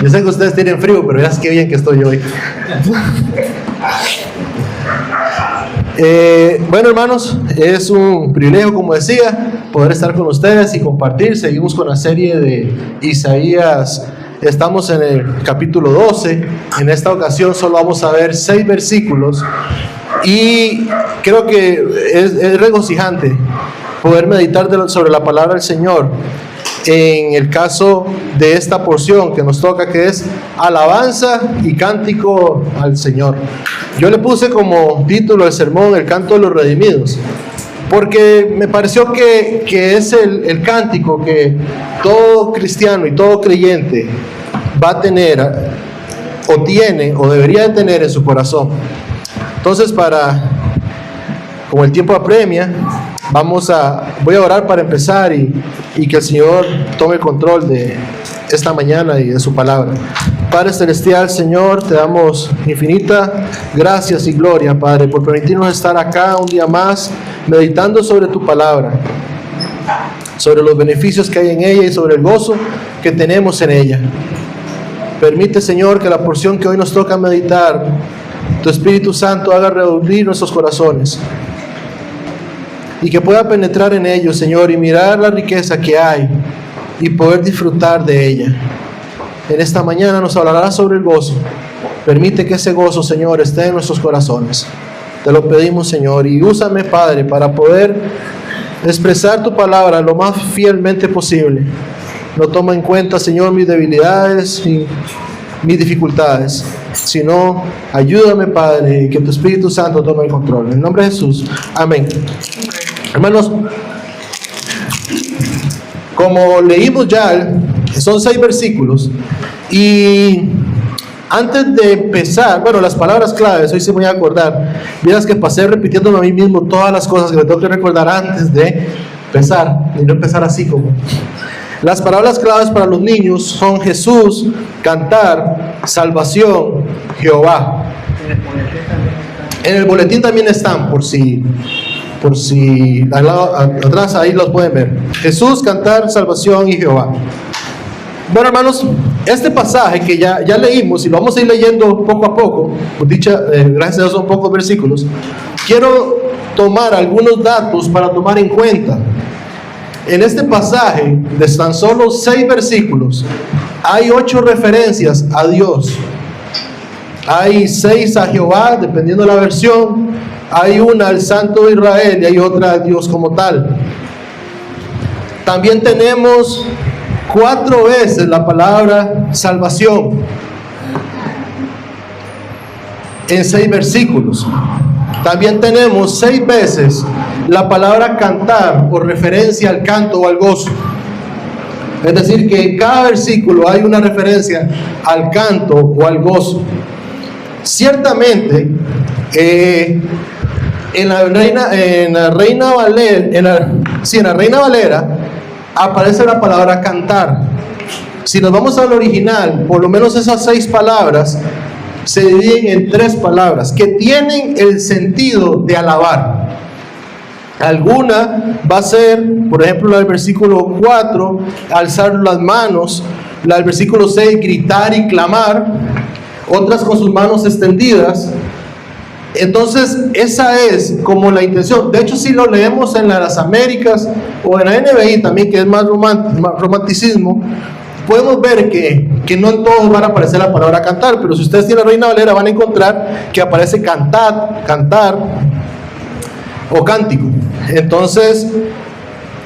Yo sé que ustedes tienen frío, pero ya qué bien que estoy hoy. Bueno, hermanos, es un privilegio, como decía, poder estar con ustedes y compartir. Seguimos con la serie de Isaías. Estamos en el capítulo 12. En esta ocasión solo vamos a ver 6 versículos. Y creo que es regocijante poder meditar sobre la palabra del Señor en el caso de esta porción que nos toca, que es alabanza y cántico al Señor. Yo le puse como título del sermón el canto de los redimidos, porque me pareció que es el cántico que todo cristiano y todo creyente va a tener, o tiene, o debería de tener en su corazón. Entonces, como el tiempo apremia, voy a orar para empezar y que el Señor tome el control de esta mañana y de su palabra. Padre Celestial, Señor, te damos infinita gracias y gloria, Padre, por permitirnos estar acá un día más, meditando sobre tu palabra, sobre los beneficios que hay en ella y sobre el gozo que tenemos en ella. Permite, Señor, que la porción que hoy nos toca meditar, tu Espíritu Santo haga reunir nuestros corazones y que pueda penetrar en ellos, Señor, y mirar la riqueza que hay y poder disfrutar de ella. En esta mañana nos hablará sobre el gozo. Permite que ese gozo, Señor, esté en nuestros corazones. Te lo pedimos, Señor, y úsame, Padre, para poder expresar tu palabra lo más fielmente posible. No toma en cuenta, Señor, mis debilidades y mis dificultades, sino ayúdame, Padre, que tu Espíritu Santo tome el control. En el nombre de Jesús, amén. Hermanos, como leímos ya, son 6 versículos, y antes de empezar, las palabras claves, hoy se me voy a acordar. Miras que pasé repitiéndome a mí mismo todas las cosas que me tengo que recordar antes de empezar, y no empezar así como. Las palabras claves para los niños son Jesús, cantar, salvación, Jehová. En el boletín también están, por si atrás ahí los pueden ver. Jesús, cantar, salvación y Jehová. Bueno, hermanos, este pasaje que ya leímos y lo vamos a ir leyendo poco a poco, por dicha, gracias a Dios son pocos versículos, quiero tomar algunos datos para tomar en cuenta. En este pasaje de tan solo 6 versículos hay 8 referencias a Dios. Hay 6 a Jehová, dependiendo de la versión. Hay una al Santo de Israel y hay otra a Dios como tal. También tenemos 4 veces la palabra salvación en 6 versículos. También tenemos 6 veces la palabra cantar o referencia al canto o al gozo. Es decir, que en cada versículo hay una referencia al canto o al gozo. Ciertamente, en la Reina Valera aparece la palabra cantar. Si nos vamos al original, por lo menos esas 6 palabras se dividen en 3 palabras que tienen el sentido de alabar. Alguna va a ser, por ejemplo, la del versículo 4, alzar las manos; la del versículo 6, gritar y clamar; otras con sus manos extendidas. Entonces, esa es como la intención. De hecho, si lo leemos en las Américas o en la NBI también, que es más romanticismo, podemos ver que no en todos van a aparecer la palabra cantar, pero si ustedes tienen la Reina Valera van a encontrar que aparece cantar o cántico. Entonces,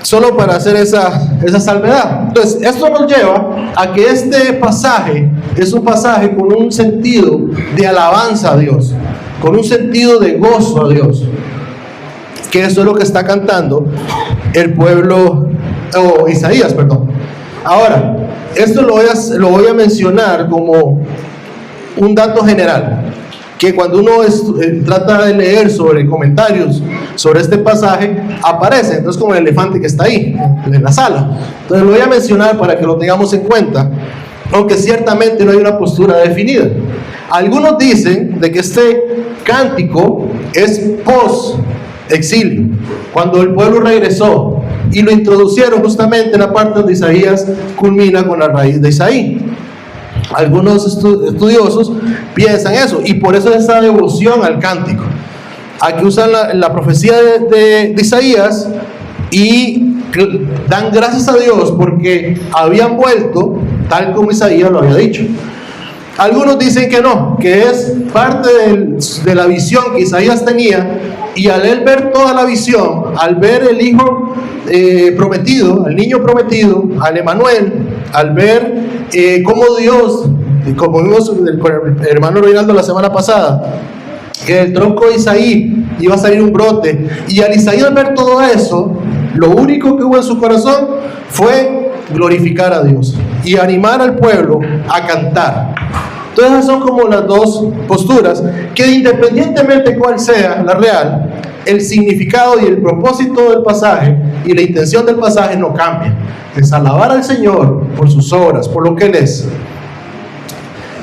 solo para hacer esa salvedad. Entonces, esto nos lleva a que este pasaje es un pasaje con un sentido de alabanza a Dios, con un sentido de gozo a Dios, que eso es lo que está cantando el pueblo, o Isaías, perdón. Ahora, esto lo voy a mencionar como un dato general, que cuando uno trata de leer sobre comentarios sobre este pasaje, aparece, entonces, como el elefante que está ahí en la sala. Entonces lo voy a mencionar para que lo tengamos en cuenta, aunque ciertamente no hay una postura definida. Algunos dicen de que este cántico es post-exilio, cuando el pueblo regresó, y lo introducieron justamente en la parte donde Isaías culmina con la raíz de Isaí. Algunos estudiosos piensan eso, y por eso esa devoción al cántico. Aquí usan la profecía de Isaías y dan gracias a Dios porque habían vuelto tal como Isaías lo había dicho. Algunos dicen que no, que es parte de la visión que Isaías tenía, y al él ver toda la visión, al ver el hijo prometido, al niño prometido, al Emanuel, al ver cómo Dios, como vimos con el hermano Reinaldo la semana pasada, que del tronco de Isaí iba a salir un brote, y al Isaías ver todo eso, lo único que hubo en su corazón fue glorificar a Dios y animar al pueblo a cantar. Entonces esas son como las dos posturas, que independientemente cuál sea la real, el significado y el propósito del pasaje y la intención del pasaje no cambia. Es alabar al Señor por sus obras, por lo que Él es,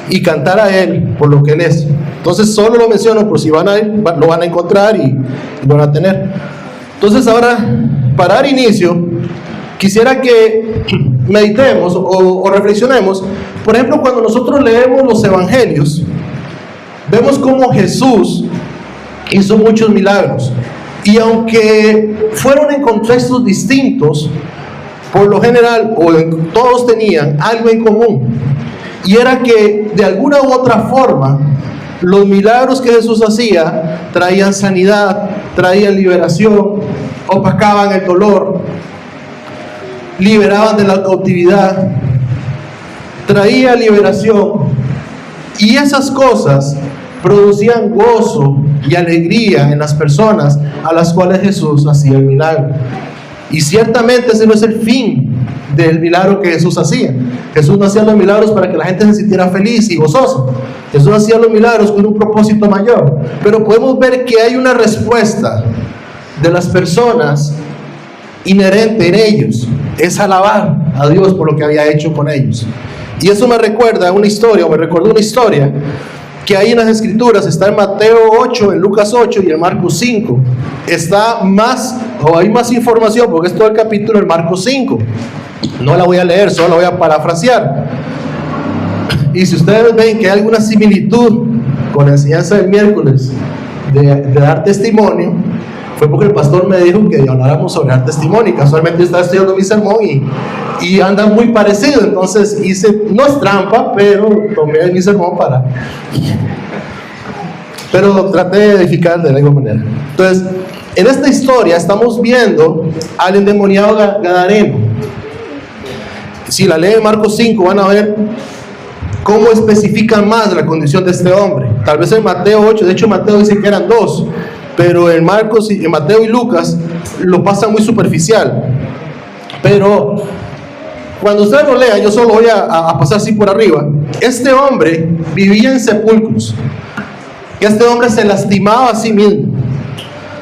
y cantar a Él por lo que Él es. Entonces solo lo menciono por si van a ir, lo van a encontrar y lo van a tener. Entonces ahora, para dar inicio, quisiera que meditemos o reflexionemos. Por ejemplo, cuando nosotros leemos los evangelios, vemos cómo Jesús hizo muchos milagros, y aunque fueron en contextos distintos, por lo general todos tenían algo en común, y era que de alguna u otra forma los milagros que Jesús hacía traían sanidad, traían liberación, opacaban el dolor, liberaban de la cautividad, traía liberación, y esas cosas producían gozo y alegría en las personas a las cuales Jesús hacía el milagro. Y ciertamente ese no es el fin del milagro que Jesús hacía. Jesús no hacía los milagros para que la gente se sintiera feliz y gozosa. Jesús hacía los milagros con un propósito mayor. Pero podemos ver que hay una respuesta de las personas inherente en ellos, es alabar a Dios por lo que había hecho con ellos. Y eso me recuerda una historia, o me recordó una historia que hay en las escrituras. Está en Mateo 8, en Lucas 8 y en Marcos 5. Está más, o hay más información, porque es todo el capítulo en Marcos 5. No la voy a leer, solo la voy a parafrasear. Y si ustedes ven que hay alguna similitud con la enseñanza del miércoles de dar testimonio, fue porque el pastor me dijo que habláramos sobre dar testimonio, y casualmente estaba estudiando mi sermón y anda muy parecido. Entonces hice, no es trampa, pero tomé mi sermón pero traté de edificar de la misma manera. Entonces, en esta historia estamos viendo al endemoniado gadareno. Si la leen Marcos 5 van a ver cómo especifican más la condición de este hombre. Tal vez en Mateo 8, de hecho Mateo dice que eran dos, pero en Marcos, en Mateo y Lucas lo pasan muy superficial. Pero cuando ustedes lo lean, yo solo voy a pasar así por arriba. Este hombre vivía en sepulcros. Este hombre se lastimaba a sí mismo.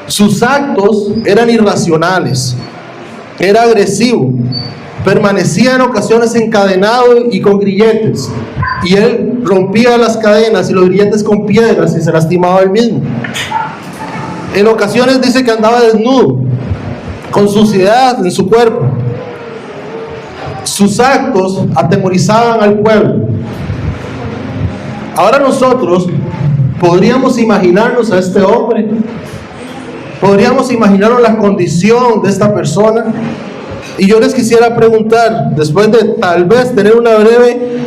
Sus actos eran irracionales. Era agresivo. Permanecía en ocasiones encadenado y con grilletes. Y él rompía las cadenas y los grilletes con piedras y se lastimaba él mismo. En ocasiones dice que andaba desnudo, con suciedad en su cuerpo. Sus actos atemorizaban al pueblo. Ahora nosotros podríamos imaginarnos a este hombre, podríamos imaginarnos la condición de esta persona. Y yo les quisiera preguntar, después de tal vez tener una breve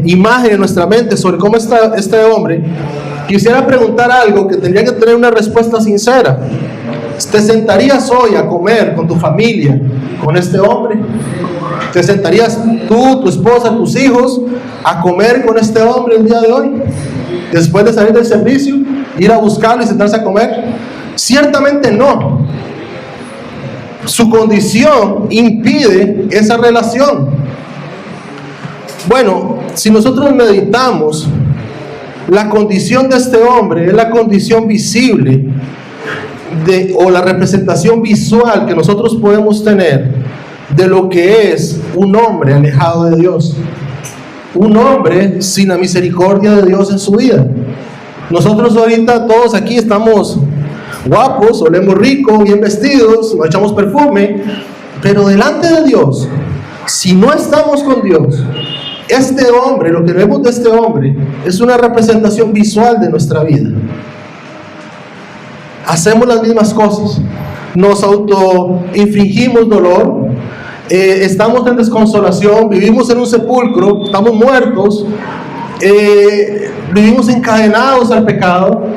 imagen en nuestra mente sobre cómo está este hombre, quisiera preguntar algo que tendría que tener una respuesta sincera. ¿Te sentarías hoy a comer con tu familia con este hombre? ¿Te sentarías tú, tu esposa, tus hijos a comer con este hombre el día de hoy? Después de salir del servicio, ir a buscarlo y sentarse a comer. Ciertamente no. Su condición impide esa relación. Bueno, si nosotros meditamos, la condición de este hombre es la condición visible o la representación visual que nosotros podemos tener de lo que es un hombre alejado de Dios, un hombre sin la misericordia de Dios en su vida. Nosotros ahorita todos aquí estamos guapos, olemos rico, bien vestidos, nos echamos perfume, pero delante de Dios, si no estamos con Dios, Este hombre, lo que vemos de este hombre, es una representación visual de nuestra vida. Hacemos las mismas cosas, nos autoinfligimos dolor, estamos en desconsolación, vivimos en un sepulcro, estamos muertos, vivimos encadenados al pecado.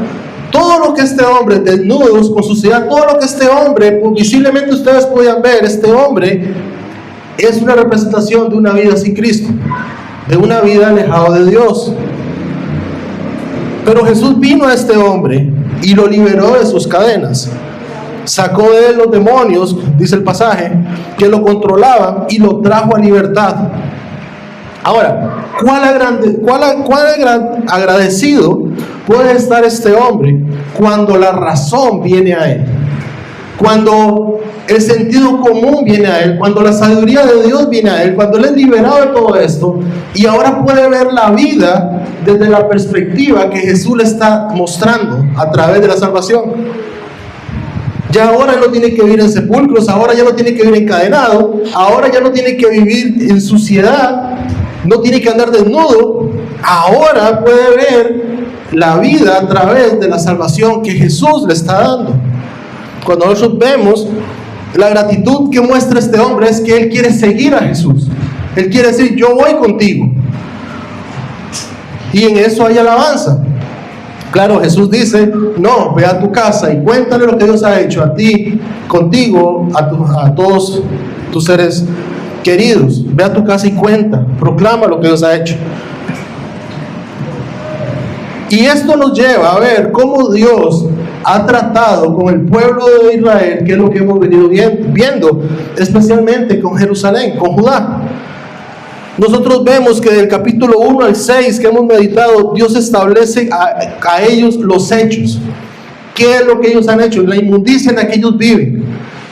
Todo lo que este hombre, desnudos, con suciedad, todo lo que este hombre, pues, visiblemente ustedes podían ver, este hombre es una representación de una vida sin Cristo, de una vida alejada de Dios. Pero Jesús vino a este hombre y lo liberó de sus cadenas. Sacó de él los demonios, dice el pasaje, que lo controlaban, y lo trajo a libertad. Ahora, ¿cuál agradecido puede estar este hombre cuando la razón viene a él? Cuando el sentido común viene a él, cuando la sabiduría de Dios viene a él, cuando él es liberado de todo esto y ahora puede ver la vida desde la perspectiva que Jesús le está mostrando a través de la salvación. Ya ahora no tiene que vivir en sepulcros, ahora ya no tiene que vivir encadenado, ahora ya no tiene que vivir en suciedad, no tiene que andar desnudo, ahora puede ver la vida a través de la salvación que Jesús le está dando. Cuando nosotros vemos la gratitud que muestra este hombre, es que él quiere seguir a Jesús. Él quiere decir: yo voy contigo. Y en eso hay alabanza. Claro, Jesús dice: no, ve a tu casa y cuéntale lo que Dios ha hecho a ti, contigo, a todos tus seres queridos. Ve a tu casa y cuenta, proclama lo que Dios ha hecho. Y esto nos lleva a ver cómo Dios ha tratado con el pueblo de Israel, que es lo que hemos venido viendo, especialmente con Jerusalén, con Judá. Nosotros vemos que del capítulo 1 al 6 que hemos meditado, Dios establece a ellos los hechos. ¿Qué es lo que ellos han hecho? La inmundicia en la que ellos viven,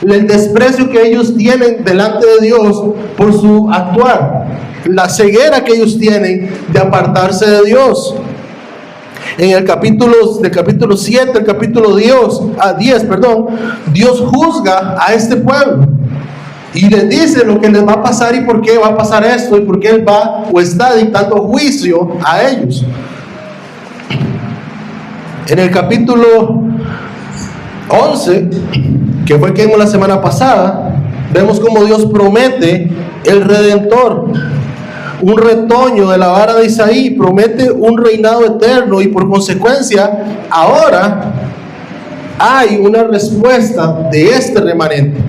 el desprecio que ellos tienen delante de Dios por su actuar, la ceguera que ellos tienen de apartarse de Dios. En el del capítulo 7 al capítulo 10, Dios juzga a este pueblo y les dice lo que les va a pasar y por qué va a pasar esto y por qué Él va o está dictando juicio a ellos. En el capítulo 11, que fue el que vimos la semana pasada, vemos cómo Dios promete el Redentor, un retoño de la vara de Isaí, promete un reinado eterno, y por consecuencia ahora hay una respuesta de este remanente.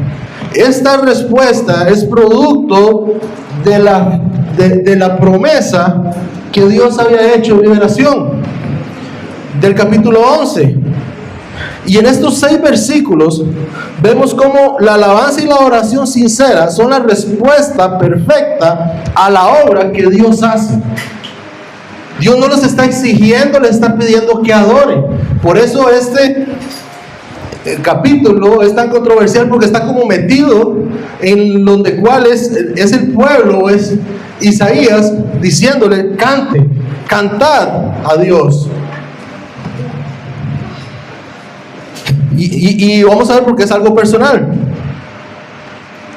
Esta respuesta es producto de la promesa que Dios había hecho de liberación, del capítulo 11. Y en estos 6 versículos vemos cómo la alabanza y la oración sincera son la respuesta perfecta a la obra que Dios hace. Dios no les está exigiendo, les está pidiendo que adoren. Por eso el capítulo es tan controversial, porque está como metido en donde cuáles es el pueblo, es Isaías diciéndole: cantad a Dios. Y vamos a ver por qué es algo personal.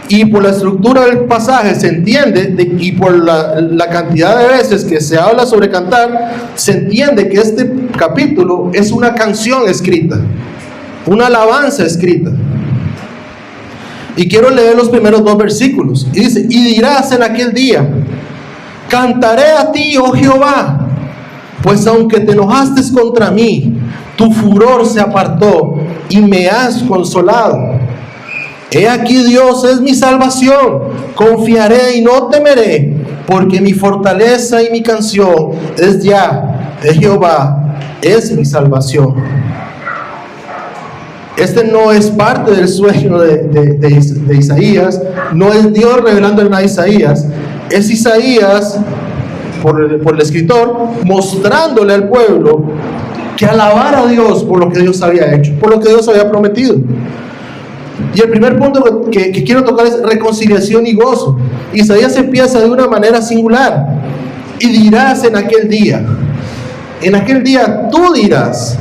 Y por la estructura del pasaje se entiende, y por la cantidad de veces que se habla sobre cantar, se entiende que este capítulo es una canción escrita, una alabanza escrita. Y quiero leer los primeros 2 versículos. Y dice: y dirás en aquel día: cantaré a ti, oh Jehová, pues aunque te enojaste contra mí, tu furor se apartó y me has consolado. He aquí, Dios es mi salvación, confiaré y no temeré, porque mi fortaleza y mi canción es ya de Jehová, es mi salvación. Este no es parte del sueño de Isaías, no es Dios revelando a Isaías, es Isaías, por el escritor, mostrándole al pueblo que alabara a Dios por lo que Dios había hecho, por lo que Dios había prometido. Y el primer punto que quiero tocar es reconciliación y gozo. Isaías empieza de una manera singular: y dirás en aquel día tú dirás.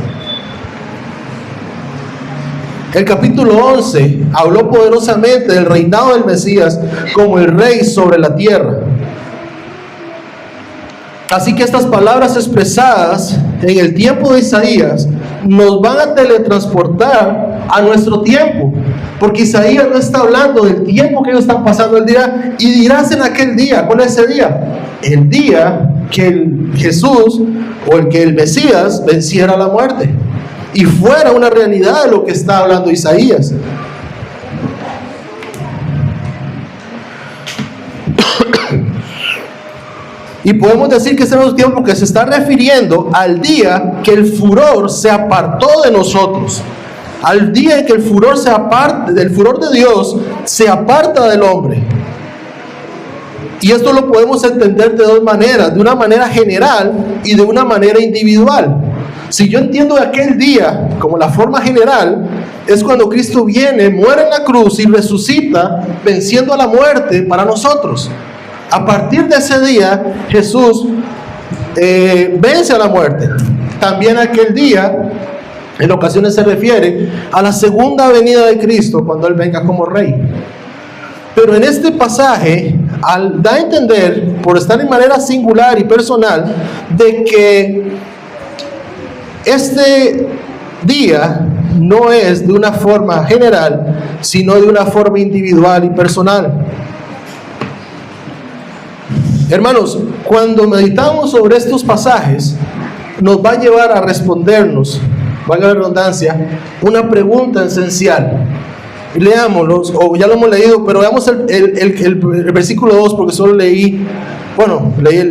El capítulo 11 habló poderosamente del reinado del Mesías como el rey sobre la tierra. Así que estas palabras expresadas en el tiempo de Isaías nos van a teletransportar a nuestro tiempo, porque Isaías no está hablando del tiempo que ellos están pasando. Él dirá, y dirás en aquel día. ¿Cuál es ese día? El día que el Jesús o el Mesías venciera la muerte y fuera una realidad de lo que está hablando Isaías. Y podemos decir que ese es el tiempo que se está refiriendo al día que el furor se apartó de nosotros, al día en que el furor se aparte, del furor de Dios se aparta del hombre. Y esto lo podemos entender de dos maneras, de una manera general y de una manera individual. Si yo entiendo aquel día como la forma general, es cuando Cristo viene, muere en la cruz y resucita, venciendo a la muerte para nosotros. A partir de ese día, Jesús vence a la muerte. También aquel día, en ocasiones se refiere a la segunda venida de Cristo, cuando Él venga como Rey. Pero en este pasaje, da a entender, por estar en manera singular y personal, de que este día no es de una forma general, sino de una forma individual y personal. Hermanos, cuando meditamos sobre estos pasajes, nos va a llevar a respondernos, valga la redundancia, una pregunta esencial. Leámoslos, o ya lo hemos leído, pero veamos el versículo 2, porque solo leí, voy a leer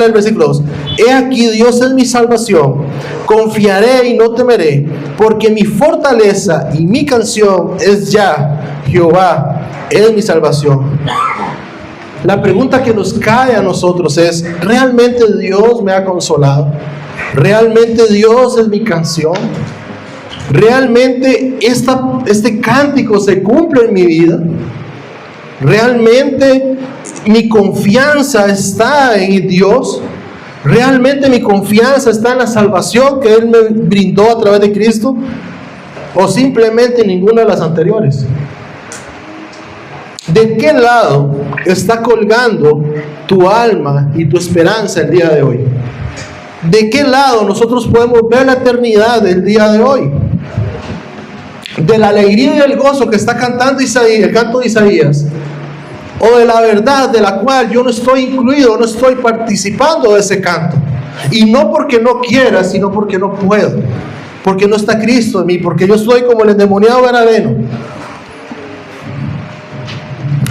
el versículo 2. He aquí, Dios es mi salvación, confiaré y no temeré, porque mi fortaleza y mi canción es ya Jehová, es mi salvación. La pregunta que nos cae a nosotros es, ¿realmente Dios me ha consolado? ¿Realmente Dios es mi canción? ¿Realmente este cántico se cumple en mi vida? ¿Realmente mi confianza está en Dios? ¿Realmente mi confianza está en la salvación que Él me brindó a través de Cristo? ¿O simplemente ninguna de las anteriores? ¿De qué lado está colgando tu alma y tu esperanza el día de hoy? ¿De qué lado nosotros podemos ver la eternidad del día de hoy? ¿De la alegría y el gozo que está cantando Isaías, el canto de Isaías? ¿O de la verdad de la cual yo no estoy incluido, no estoy participando de ese canto? Y no porque no quiera, sino porque no puedo, porque no está Cristo en mí, porque yo soy como el endemoniado gadareno.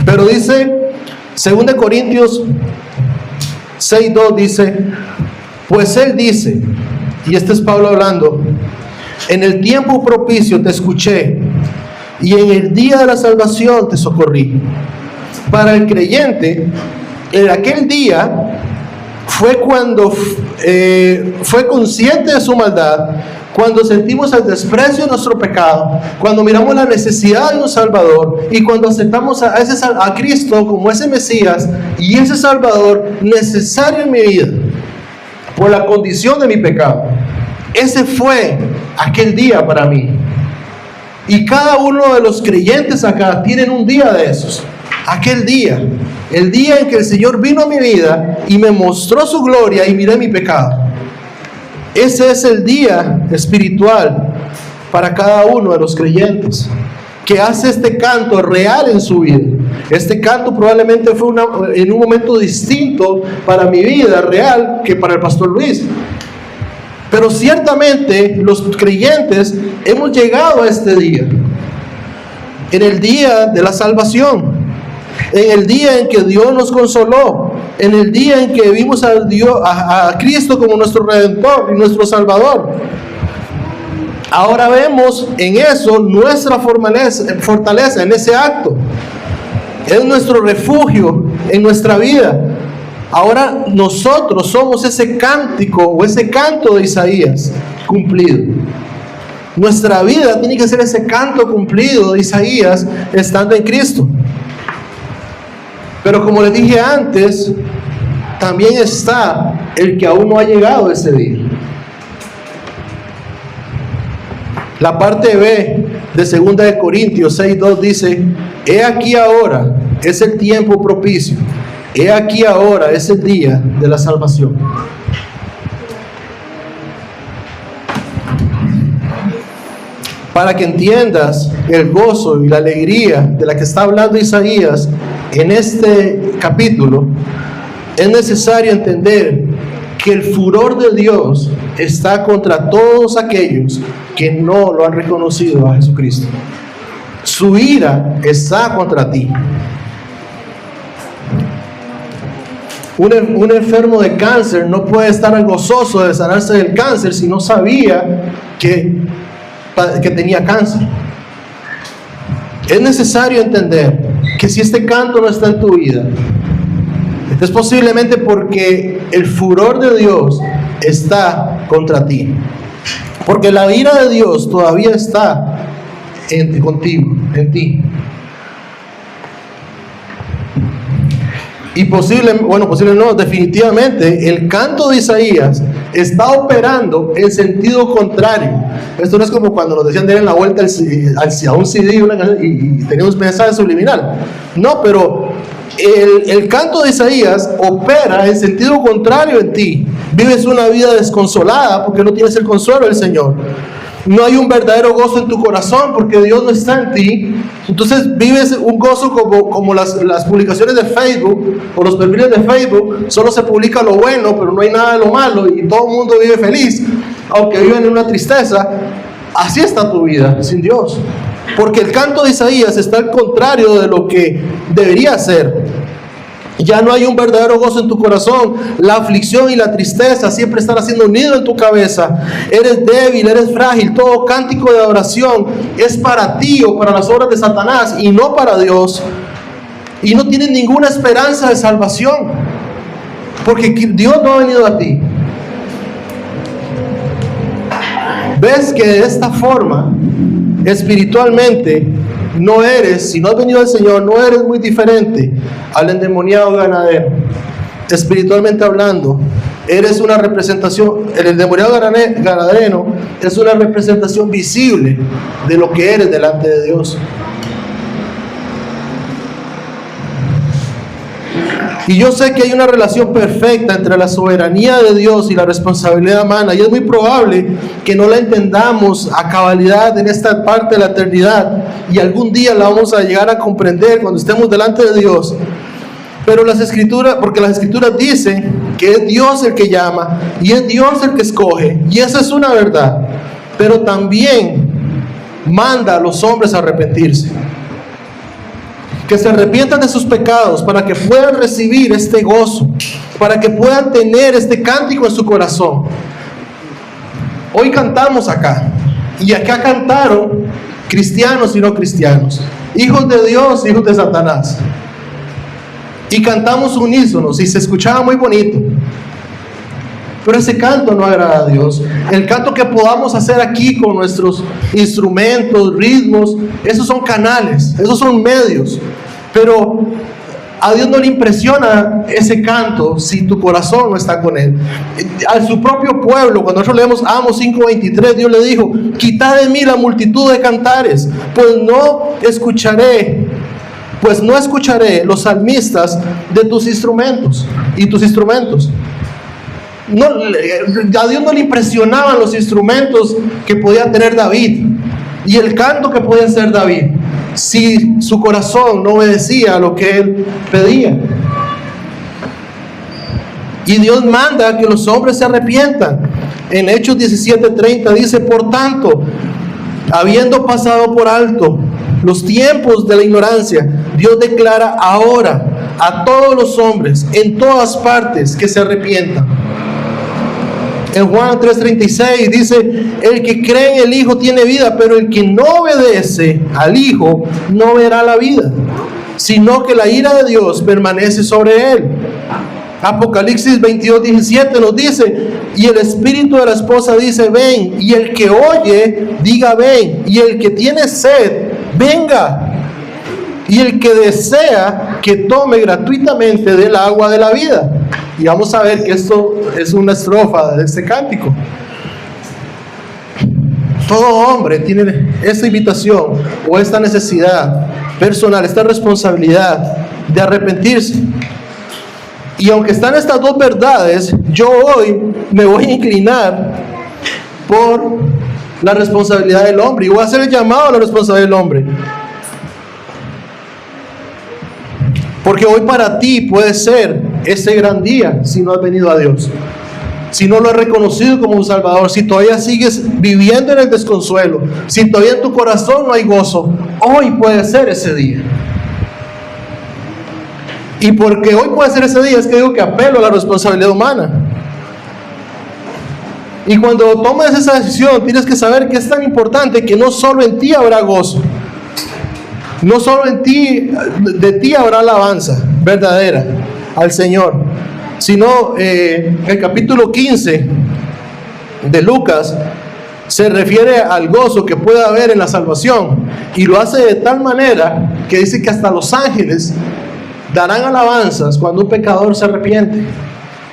Pero dice 2 Corintios 6:2, dice, pues Él dice, y este es Pablo hablando, en el tiempo propicio te escuché, y en el día de la salvación te socorrí. Para el creyente, en aquel día fue cuando fue consciente de su maldad, cuando sentimos el desprecio de nuestro pecado, cuando miramos la necesidad de un Salvador y cuando aceptamos a Cristo como ese Mesías y ese Salvador necesario en mi vida por la condición de mi pecado. Ese fue aquel día para mí. Y cada uno de los creyentes acá tienen un día de esos. Aquel día, el día en que el Señor vino a mi vida y me mostró su gloria y miré mi pecado. Ese es el día espiritual para cada uno de los creyentes que hace este canto real en su vida. Este canto probablemente fue en un momento distinto para mi vida real que para el pastor Luis. Pero ciertamente los creyentes hemos llegado a este día, en el día de la salvación, en el día en que Dios nos consoló, en el día en que vimos a Cristo como nuestro Redentor y nuestro Salvador. Ahora vemos en eso nuestra fortaleza, en ese acto. Es nuestro refugio en nuestra vida. Ahora nosotros somos ese cántico o ese canto de Isaías cumplido. Nuestra vida tiene que ser ese canto cumplido de Isaías estando en Cristo. Pero como les dije antes, también está el que aún no ha llegado a ese día. La parte B de 2 Corintios 6:2 dice: he aquí ahora es el tiempo propicio. He aquí ahora es el día de la salvación. Para que entiendas el gozo y la alegría de la que está hablando Isaías en este capítulo, es necesario entender que el furor de Dios está contra todos aquellos que no lo han reconocido a Jesucristo. Su ira está contra ti. Un enfermo de cáncer no puede estar gozoso de sanarse del cáncer si no sabía que tenía cáncer. Es necesario entender que si este canto no está en tu vida, es posiblemente porque el furor de Dios está contra ti, porque la ira de Dios todavía está contigo, en ti. Y definitivamente el canto de Isaías está operando en sentido contrario. Esto no es como cuando nos decían de darle la vuelta a un CD y teníamos un mensaje subliminal. No, pero el canto de Isaías opera en sentido contrario en ti. Vives una vida desconsolada porque no tienes el consuelo del Señor. No hay un verdadero gozo en tu corazón porque Dios no está en ti. Entonces vives un gozo como las publicaciones de Facebook o los perfiles de Facebook. Solo se publica lo bueno, pero no hay nada de lo malo y todo el mundo vive feliz, aunque viven en una tristeza. Así está tu vida sin Dios, porque el canto de Isaías está al contrario de lo que debería ser. Ya no hay un verdadero gozo en tu corazón. La aflicción y la tristeza siempre están haciendo un nido en tu cabeza. Eres débil, eres frágil. Todo cántico de adoración es para ti o para las obras de Satanás y no para Dios. Y no tienes ninguna esperanza de salvación, porque Dios no ha venido a ti. Ves que de esta forma, espiritualmente, no eres, si no has venido al Señor, no eres muy diferente al endemoniado ganadero. Espiritualmente hablando, eres una representación. El endemoniado ganadero es una representación visible de lo que eres delante de Dios. Y yo sé que hay una relación perfecta entre la soberanía de Dios y la responsabilidad humana, y es muy probable que no la entendamos a cabalidad en esta parte de la eternidad, y algún día la vamos a llegar a comprender cuando estemos delante de Dios. Pero porque las escrituras dicen que es Dios el que llama y es Dios el que escoge, y esa es una verdad, pero también manda a los hombres a arrepentirse, que se arrepientan de sus pecados para que puedan recibir este gozo, para que puedan tener este cántico en su corazón. Hoy cantamos acá, y acá cantaron cristianos y no cristianos, hijos de Dios, hijos de Satanás, y cantamos unísonos y se escuchaba muy bonito. Pero ese canto no agrada a Dios. El canto que podamos hacer aquí con nuestros instrumentos, ritmos, esos son canales, esos son medios. Pero a Dios no le impresiona ese canto si tu corazón no está con Él. A su propio pueblo, cuando nosotros leemos Amos 5:23, Dios le dijo: quitad de mí la multitud de cantares, pues no escucharé los salmistas de tus instrumentos y tus instrumentos. No, a Dios no le impresionaban los instrumentos que podía tener David y el canto que podía hacer David si su corazón no obedecía a lo que él pedía. Y Dios manda que los hombres se arrepientan. En Hechos 17:30 dice: por tanto, habiendo pasado por alto los tiempos de la ignorancia, Dios declara ahora a todos los hombres en todas partes que se arrepientan. En Juan 3:36 dice: el que cree en el Hijo tiene vida, pero el que no obedece al Hijo no verá la vida, sino que la ira de Dios permanece sobre él. Apocalipsis 22:17 nos dice: y el espíritu de la esposa dice: ven, y el que oye diga ven, y el que tiene sed venga, y el que desea que tome gratuitamente del agua de la vida. Y vamos a ver que esto es una estrofa de este cántico. Todo hombre tiene esta invitación o esta necesidad personal, esta responsabilidad de arrepentirse. Y aunque están estas dos verdades, yo hoy me voy a inclinar por la responsabilidad del hombre, y voy a hacer el llamado a la responsabilidad del hombre. Porque hoy para ti puede ser ese gran día si no has venido a Dios, si no lo has reconocido como un Salvador, si todavía sigues viviendo en el desconsuelo, si todavía en tu corazón no hay gozo. Hoy puede ser ese día. Y porque hoy puede ser ese día es que digo que apelo a la responsabilidad humana. Y cuando tomes esa decisión tienes que saber que es tan importante que no solo en ti habrá gozo, no solo en ti, de ti habrá alabanza verdadera al Señor, sino el capítulo 15 de Lucas se refiere al gozo que puede haber en la salvación, y lo hace de tal manera que dice que hasta los ángeles darán alabanzas cuando un pecador se arrepiente.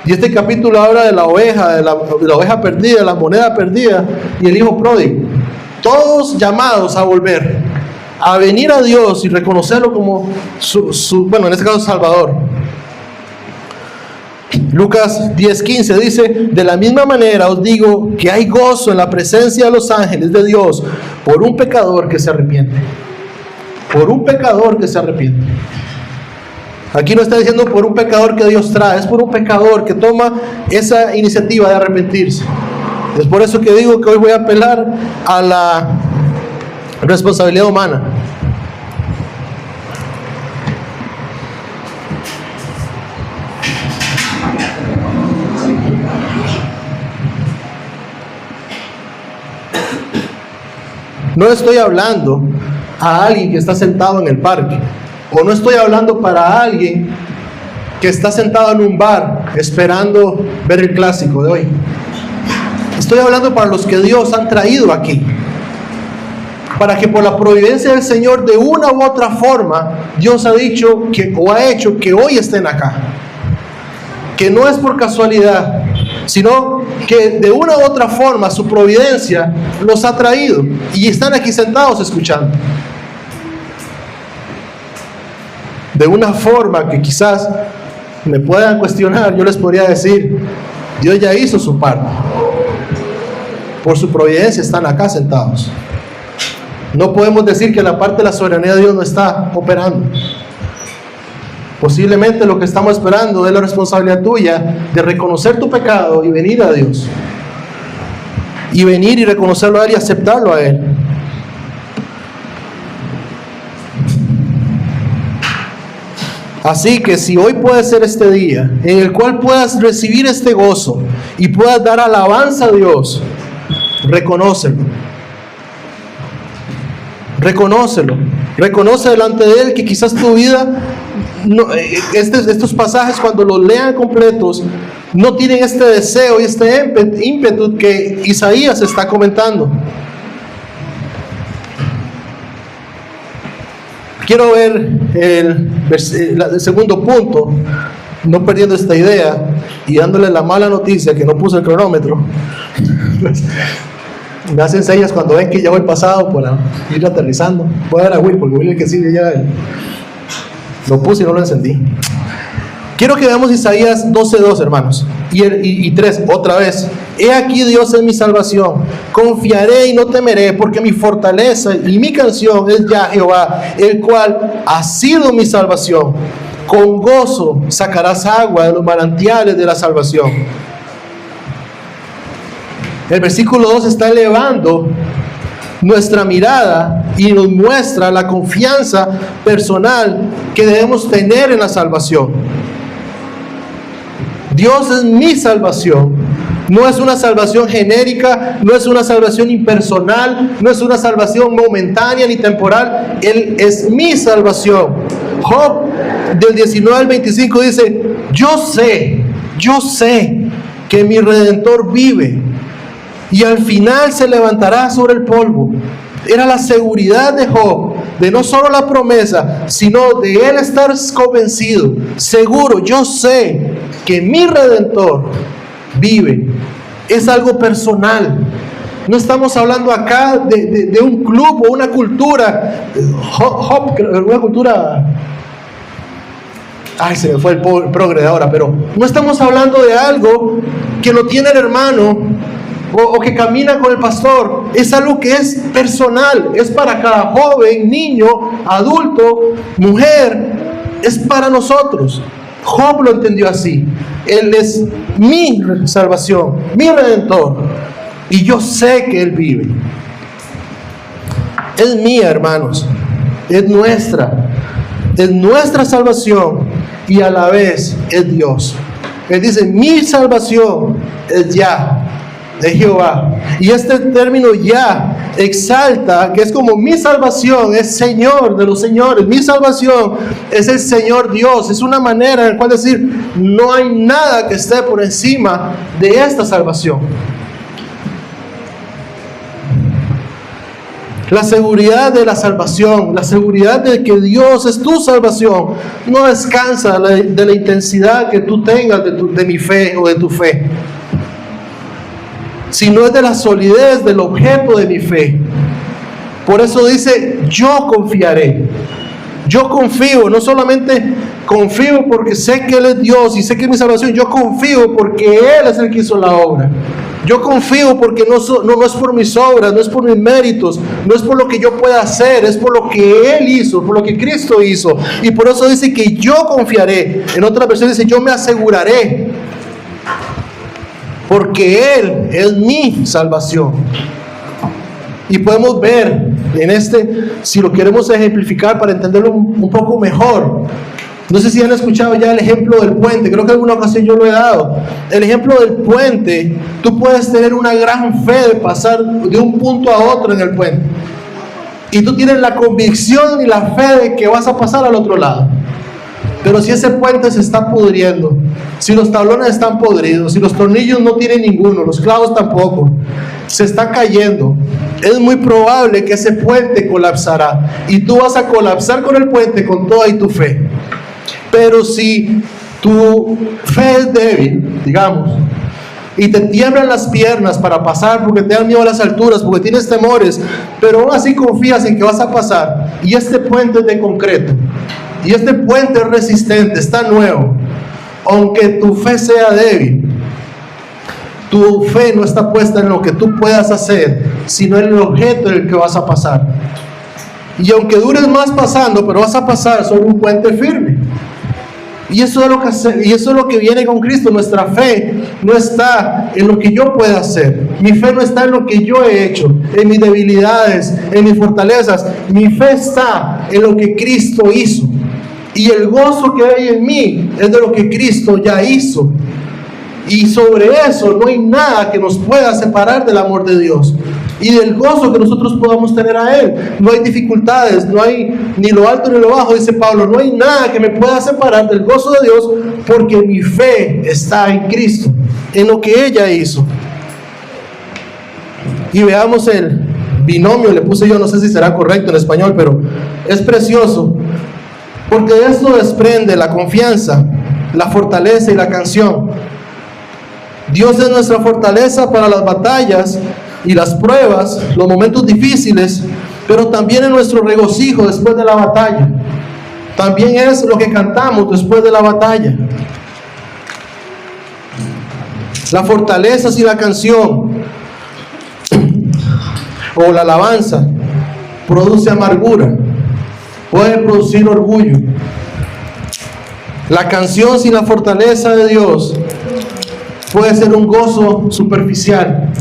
Y este capítulo habla de la oveja, de la oveja perdida, de la moneda perdida y el hijo pródigo. Todos llamados a volver, a venir a Dios y reconocerlo como bueno, en este caso Salvador. Lucas 10:15 dice: de la misma manera os digo que hay gozo en la presencia de los ángeles de Dios por un pecador que se arrepiente. Por un pecador que se arrepiente. Aquí no está diciendo por un pecador que Dios trae, es por un pecador que toma esa iniciativa de arrepentirse. Es por eso que digo que hoy voy a apelar a la responsabilidad humana. No estoy hablando a alguien que está sentado en el parque, o no estoy hablando para alguien que está sentado en un bar esperando ver el clásico de hoy. Estoy hablando para los que Dios ha traído aquí, para que por la providencia del Señor, de una u otra forma, Dios ha dicho que, o ha hecho que hoy estén acá, que no es por casualidad, sino que de una u otra forma su providencia los ha traído y están aquí sentados escuchando. De una forma que quizás me puedan cuestionar, yo les podría decir: Dios ya hizo su parte. Por su providencia están acá sentados. No podemos decir que la parte de la soberanía de Dios no está operando. Posiblemente lo que estamos esperando es la responsabilidad tuya de reconocer tu pecado y venir a Dios. Y venir y reconocerlo a Él y aceptarlo a Él. Así que si hoy puede ser este día en el cual puedas recibir este gozo y puedas dar alabanza a Dios, reconócelo. Reconócelo. Reconoce delante de Él que quizás tu vida, estos pasajes cuando los lean completos, no tienen este deseo y este ímpetu que Isaías está comentando. Quiero ver el segundo punto, no perdiendo esta idea y dándole la mala noticia que no puse el cronómetro. Me hacen señas cuando ven que ya voy pasado para ir aterrizando. Voy a ver a Will, porque Will es el que sigue ya. Lo puse y no lo encendí. Quiero que veamos Isaías 12:2, hermanos, y 3, otra vez. He aquí, Dios es mi salvación, confiaré y no temeré, porque mi fortaleza y mi canción es ya Jehová, el cual ha sido mi salvación. Con gozo sacarás agua de los manantiales de la salvación. El versículo 2 está elevando nuestra mirada y nos muestra la confianza personal que debemos tener en la salvación. Dios es mi salvación. No es una salvación genérica, no es una salvación impersonal, no es una salvación momentánea ni temporal. Él es mi salvación. Job del 19 al 25 dice: yo sé que mi Redentor vive y al final se levantará sobre el polvo. Era la seguridad de Job, de no solo la promesa, sino de él estar convencido, seguro. Yo sé que mi Redentor vive. Es algo personal. No estamos hablando acá de un club o una cultura, una cultura Ay, se me fue el progre de ahora, pero no estamos hablando de algo que lo tiene el hermano o que camina con el pastor. Es algo que es personal, es para cada joven, niño, adulto, mujer, es para nosotros. Job lo entendió así. Él es mi salvación, mi redentor, y yo sé que Él vive. Es mía, hermanos, es nuestra salvación, y a la vez es Dios. Él dice, mi salvación es ya de Jehová, y este término ya exalta que es como mi salvación es Señor de los señores, mi salvación es el Señor Dios. Es una manera en la cual decir, no hay nada que esté por encima de esta salvación. La seguridad de la salvación, la seguridad de que Dios es tu salvación, no descansa de la intensidad que tú tengas de mi fe o de tu fe, sino es de la solidez del objeto de mi fe. Por eso dice, yo confiaré. Yo confío, no solamente confío porque sé que Él es Dios y sé que es mi salvación, yo confío porque Él es el que hizo la obra. Yo confío porque no es por mis obras, no es por mis méritos, no es por lo que yo pueda hacer, es por lo que Él hizo, por lo que Cristo hizo. Y por eso dice que yo confiaré. En otra versión dice, yo me aseguraré, porque Él es mi salvación. Y podemos ver en si lo queremos ejemplificar para entenderlo un poco mejor. No sé si han escuchado ya el ejemplo del puente, creo que en alguna ocasión yo lo he dado. El ejemplo del puente, tú puedes tener una gran fe de pasar de un punto a otro en el puente. Y tú tienes la convicción y la fe de que vas a pasar al otro lado. Pero si ese puente se está pudriendo, si los tablones están podridos, si los tornillos no tienen ninguno, los clavos tampoco, se está cayendo, es muy probable que ese puente colapsará. Y tú vas a colapsar con el puente con toda tu fe. Pero si tu fe es débil, digamos, y te tiemblan las piernas para pasar porque te dan miedo a las alturas, porque tienes temores, pero aún así confías en que vas a pasar, y este puente es de concreto, y este puente es resistente, está nuevo, aunque tu fe sea débil, tu fe no está puesta en lo que tú puedas hacer, sino en el objeto en el que vas a pasar. Y aunque dures más pasando, pero vas a pasar sobre un puente firme. Y eso es lo que viene con Cristo. Nuestra fe no está en lo que yo pueda hacer. Mi fe no está en lo que yo he hecho, en mis debilidades, en mis fortalezas. Mi fe está en lo que Cristo hizo. Y el gozo que hay en mí es de lo que Cristo ya hizo. Y sobre eso no hay nada que nos pueda separar del amor de Dios y del gozo que nosotros podamos tener a Él. No hay dificultades, no hay ni lo alto ni lo bajo, dice Pablo. No hay nada que me pueda separar del gozo de Dios, porque mi fe está en Cristo, en lo que ella hizo. Y veamos el binomio, le puse yo, no sé si será correcto en español, pero es precioso, porque de esto desprende la confianza, la fortaleza y la canción. Dios es nuestra fortaleza para las batallas y las pruebas, los momentos difíciles, pero también es nuestro regocijo después de la batalla. También es lo que cantamos después de la batalla. La fortaleza sin la canción o la alabanza produce amargura, puede producir orgullo. La canción sin la fortaleza de Dios puede ser un gozo superficial,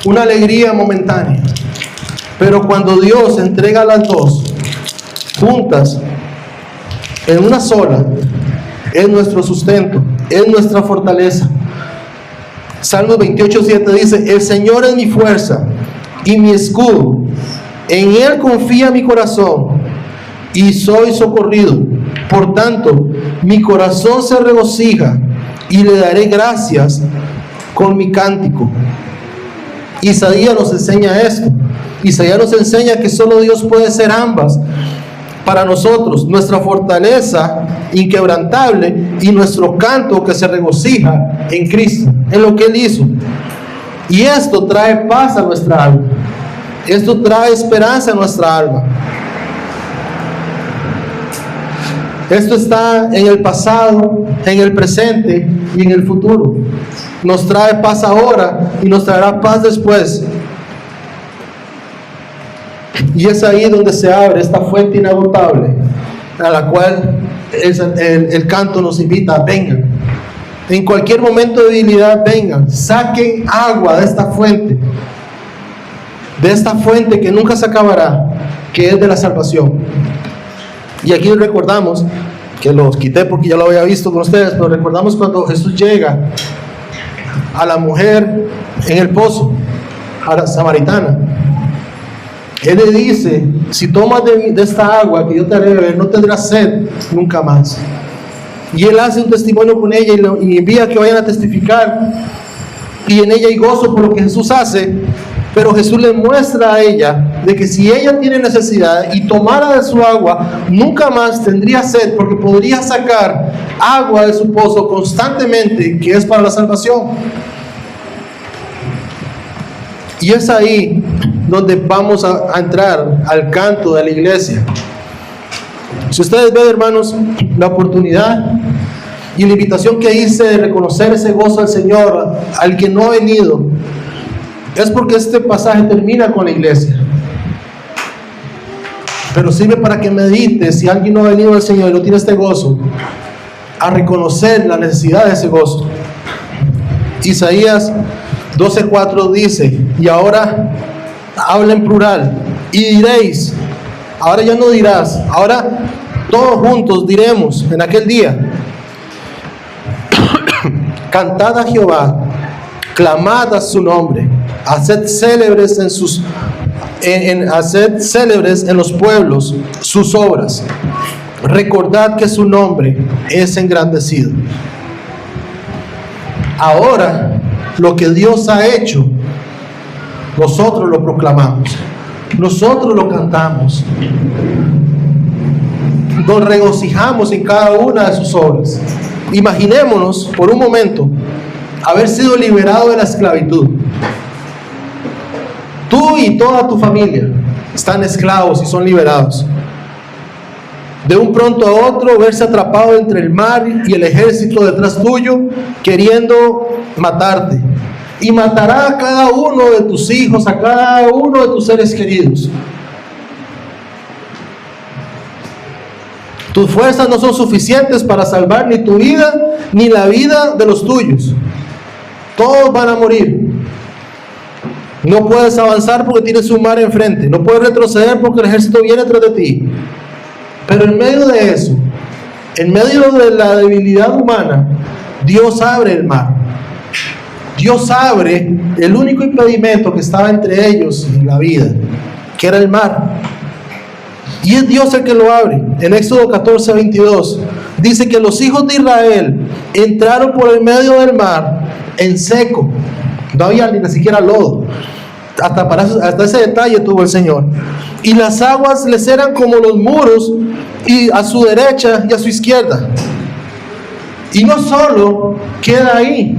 una alegría momentánea. Pero cuando Dios entrega las dos juntas en una sola, es nuestro sustento, es nuestra fortaleza. Salmos 28:7 dice: el Señor es mi fuerza y mi escudo, en Él confía mi corazón y soy socorrido. Por tanto, mi corazón se regocija y le daré gracias con mi cántico. Isaías nos enseña esto. Isaías nos enseña que solo Dios puede ser ambas para nosotros: nuestra fortaleza inquebrantable y nuestro canto que se regocija en Cristo, en lo que Él hizo. Y esto trae paz a nuestra alma, esto trae esperanza a nuestra alma. Esto está en el pasado, en el presente y en el futuro. Nos trae paz ahora y nos traerá paz después. Y es ahí donde se abre esta fuente inagotable, a la cual el canto nos invita: vengan. En cualquier momento de debilidad, vengan, saquen agua de esta fuente que nunca se acabará, que es de la salvación. Y aquí recordamos, que los quité porque ya lo había visto con ustedes, pero recordamos cuando Jesús llega a la mujer en el pozo, a la samaritana. Él le dice: si tomas de esta agua que yo te haré beber, no tendrás sed nunca más. Y él hace un testimonio con ella y envía que vayan a testificar, y en ella hay gozo por lo que Jesús hace. Pero Jesús le muestra a ella de que si ella tiene necesidad y tomara de su agua, nunca más tendría sed, porque podría sacar agua de su pozo constantemente, que es para la salvación. Y es ahí donde vamos a entrar al canto de la iglesia. Si ustedes ven, hermanos, la oportunidad y la invitación que hice de reconocer ese gozo del Señor al que no ha venido, es porque este pasaje termina con la iglesia. Pero sirve para que medites, si alguien no ha venido al Señor y no tiene este gozo, a reconocer la necesidad de ese gozo. Isaías 12:4 dice: y ahora habla en plural, y diréis. Ahora ya no dirás, ahora todos juntos diremos en aquel día: cantad a Jehová, clamad a su nombre, haced célebres haced célebres en los pueblos sus obras, recordad que su nombre es engrandecido. Ahora, lo que Dios ha hecho, nosotros lo proclamamos, nosotros lo cantamos, nos regocijamos en cada una de sus obras. Imaginémonos por un momento haber sido liberado de la esclavitud. Tú y toda tu familia están esclavos y son liberados. De un pronto a otro, verse atrapado entre el mar y el ejército detrás tuyo, queriendo matarte. Y matará a cada uno de tus hijos, a cada uno de tus seres queridos. Tus fuerzas no son suficientes para salvar ni tu vida, ni la vida de los tuyos. Todos van a morir. No puedes avanzar porque tienes un mar enfrente. No puedes retroceder porque el ejército viene tras de ti. Pero en medio de eso, en medio de la debilidad humana, Dios abre el mar. Dios abre el único impedimento que estaba entre ellos y la vida, que era el mar. Y es Dios el que lo abre. En Éxodo 14:22 dice que los hijos de Israel entraron por el medio del mar en seco. No había ni siquiera lodo. Hasta ese detalle tuvo el Señor. Y las aguas les eran como los muros, y a su derecha y a su izquierda. Y no solo queda ahí.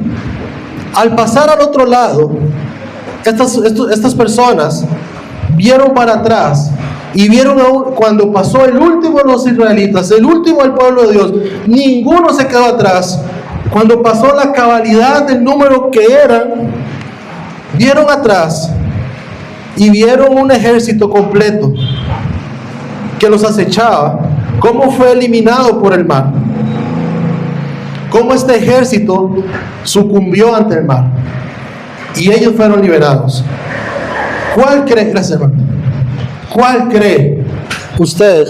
Al pasar al otro lado, estas personas vieron para atrás y vieron cuando pasó el último de los israelitas, el último del pueblo de Dios. Ninguno se quedó atrás. Cuando pasó la cabalidad del número que eran, vieron atrás y vieron un ejército completo que los acechaba. Cómo fue eliminado por el mar, cómo este ejército sucumbió ante el mar y ellos fueron liberados. ¿Cuál cree, gracias hermano, cuál cree usted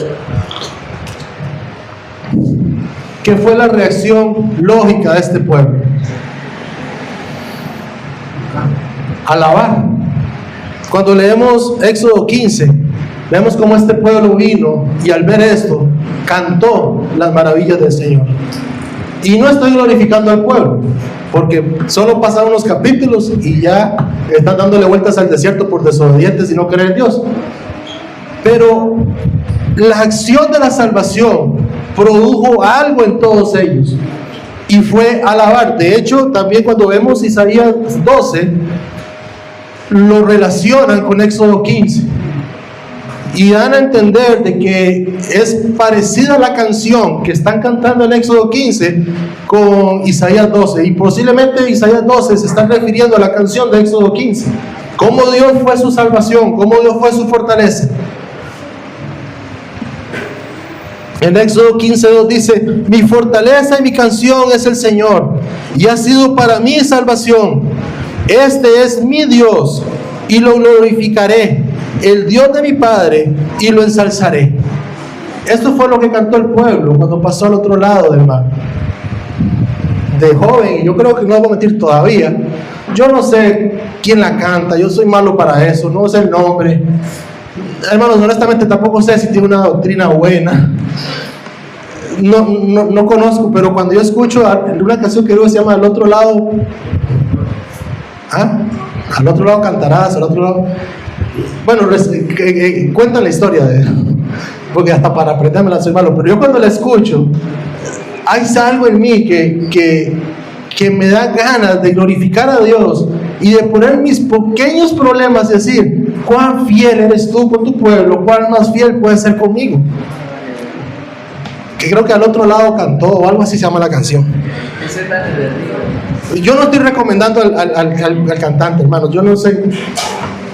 que fue la reacción lógica de este pueblo? Alabar. Cuando leemos Éxodo 15, vemos cómo este pueblo vino y al ver esto cantó las maravillas del Señor. Y no estoy glorificando al pueblo, porque solo pasaron unos capítulos y ya están dándole vueltas al desierto por desobedientes y no creer en Dios. Pero la acción de la salvación produjo algo en todos ellos y fue alabar. De hecho, también cuando vemos Isaías 12, lo relacionan con Éxodo 15. y dan a entender de que es parecida a la canción que están cantando en Éxodo 15 con Isaías 12, y posiblemente Isaías 12 se está refiriendo a la canción de Éxodo 15, cómo Dios fue su salvación, cómo Dios fue su fortaleza. En Éxodo 15:2 dice: mi fortaleza y mi canción es el Señor, y ha sido para mí salvación. Este es mi Dios, y lo glorificaré, el Dios de mi Padre, y lo ensalzaré. Esto fue lo que cantó el pueblo cuando pasó al otro lado del mar. De joven, y yo creo que no voy a mentir todavía, yo no sé quién la canta, yo soy malo para eso, no sé el nombre. Hermanos, honestamente tampoco sé si tiene una doctrina buena. No conozco, pero cuando yo escucho una canción que luego se llama Al otro lado, al otro lado cantarás, al otro lado. Bueno, cuentan la historia de, porque hasta para aprendérmela soy malo, pero yo cuando la escucho, hay algo en mí que me da ganas de glorificar a Dios y de poner mis pequeños problemas y decir: cuán fiel eres tú con tu pueblo, cuán más fiel puedes ser conmigo. Que creo que Al otro lado cantó, o algo así se llama la canción. Yo no estoy recomendando al cantante, hermanos, yo no sé,